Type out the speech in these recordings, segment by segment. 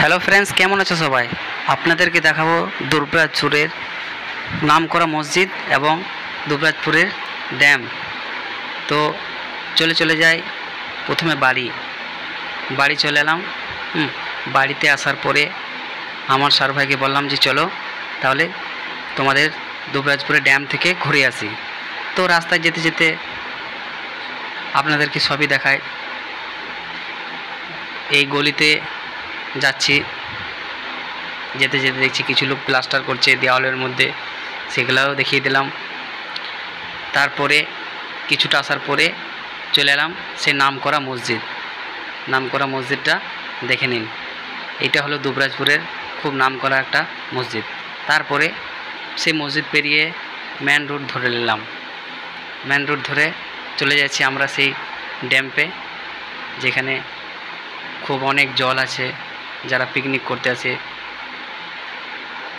Hello friends, কেমন আছো সবাই? আপনাদেরকে দেখাবো দুবরাজপুরের নামকরা মসজিদ এবং দুবরাজপুরের ড্যাম। তো চলে যাই প্রথমে বাড়ি চলে এলাম। বাড়িতে আসার পরে আমার সার ভাইকে বললাম যে চলো তাহলে তোমাদের দুবরাজপুরের ড্যাম থেকে ঘুরে আসি। তো রাস্তায় যেতে যেতে আপনাদেরকে সবই দেখায়। এই গলিতে যাচ্ছি, যেতে যেতে দেখছি কিছু লোক প্লাস্টার করছে দেওয়ালের মধ্যে, সেগুলোও দেখিয়ে দিলাম। তারপরে কিছুটা আসার পরে চলে এলাম সেই নামকরা মসজিদটা দেখে নিন। এটা হলো দুবরাজপুরের খুব নামকরা একটা মসজিদ। তারপরে সেই মসজিদ পেরিয়ে মেন রোড ধরে নিলাম। মেন রোড ধরে চলে যাচ্ছি আমরা সেই ড্যাম্পে, যেখানে খুব অনেক জল আছে, যারা পিকনিক করতে আসে।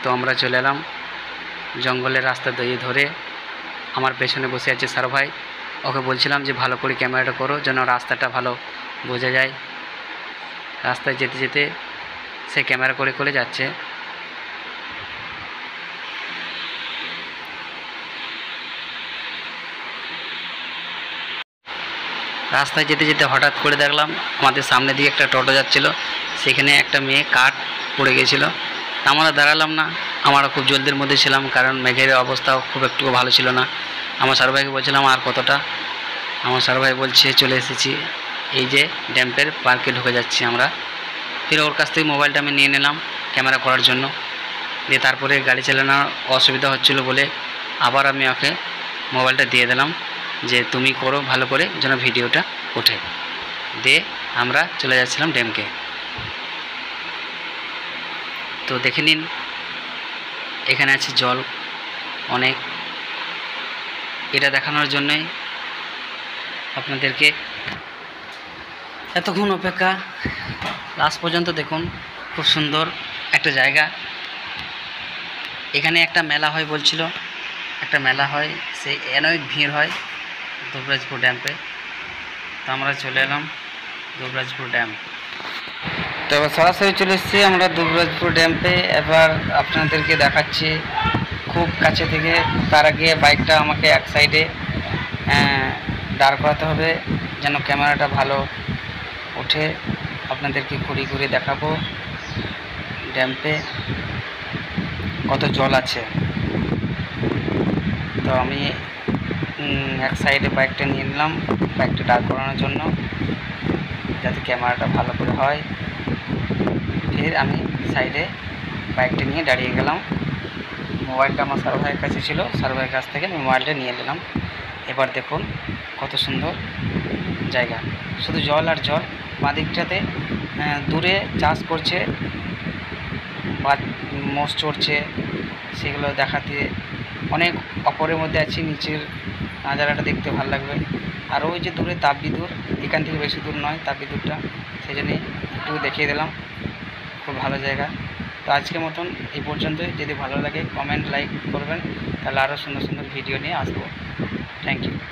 তো আমরা চলে এলাম জঙ্গলের রাস্তা ধরে। আমার পেছনে বসে আছে সার ভাই, ওকে বলছিলাম যে ভালো করে ক্যামেরাটা করো যেন রাস্তাটা ভালো বোঝা যায়। রাস্তায় যেতে যেতে সে ক্যামেরা করে যাচ্ছে। রাস্তায় যেতে যেতে হঠাৎ করে দেখলাম আমাদের সামনে দিয়ে একটা টোটো যাচ্ছিল, সেখানে একটা মেয়ে কাঠ পড়ে গেছিলো। আমরা দাঁড়ালাম না, আমরা খুব জলদির মধ্যে ছিলাম, কারণ মেঘের অবস্থাও খুব একটু ভালো ছিল না। আমার সার ভাইকে বলছিলাম আর কতটা, আমার সার ভাই বলছে চলে এসেছি, এই যে ড্যাম্পের পার্কে ঢুকে যাচ্ছি আমরা। ফির ওর কাছ থেকে মোবাইলটা আমি নিয়ে নিলাম ক্যামেরা করার জন্য। দিয়ে তারপরে গাড়ি চালানোর অসুবিধা হচ্ছিলো বলে আবার আমি ওকে মোবাইলটা দিয়ে দিলাম যে তুমি করো ভালো করে যেন ভিডিওটা ওঠে। দিয়ে আমরা চলে যাচ্ছিলাম ড্যামকে। তো দেখে নিন, এখানে আছে জল অনেক। এটা দেখানোর জন্যই আপনাদেরকে এতক্ষণ অপেক্ষা। লাস্ট পর্যন্ত দেখুন, খুব সুন্দর একটা জায়গা। এখানে একটা মেলা হয় বলছিল, একটা মেলা হয়, সেই অনেক ভিড় হয় দুবরাজপুর ড্যাম্পে। তো আমরা চলে এলাম দুবরাজপুর ড্যাম। তো এবার সরাসরি চলে এসেছি আমরা দুবরাজপুর ড্যাম্পে। এবার আপনাদেরকে দেখাচ্ছি খুব কাছে থেকে। তার আগে বাইকটা আমাকে এক সাইডে দাঁড় করাতে হবে যেন ক্যামেরাটা ভালো ওঠে। আপনাদেরকে ঘুরে দেখাবো ড্যাম্পে কত জল আছে। তো আমি এক সাইডে বাইকটা নিয়ে নিলাম, বাইকটা দাঁড় করানোর জন্য যাতে ক্যামেরাটা ভালো করে হয়। ফির আমি সাইডে বাইকটা নিয়ে দাঁড়িয়ে গেলাম। মোবাইলটা আমার সার ভাইয়ের কাছে ছিল, সার ভাইয়ের কাছ থেকে আমি মোবাইলটা নিয়ে নিলাম। এবার দেখুন কত সুন্দর জায়গা, শুধু জল আর জল। বাঁ দিকটাতে দূরে চাষ করছে বা মোষ চড়ছে, সেগুলো দেখাতে অনেক অপরের মধ্যে আছি। নিচের নাজারাটা দেখতে ভালো লাগবে। আর ওই যে দূরে তাপবিদ্যুৎ, এখান থেকে বেশি দূর নয় তাপবিদ্যুৎটা, সেই জন্যই একটু দেখিয়ে দিলাম। খুব ভালো জায়গা। তো আজকের মতন এই পর্যন্তই। যদি ভালো লাগে কমেন্ট লাইক করবেন, তাহলে আরও সুন্দর সুন্দর ভিডিও নিয়ে আসবো। Thank you.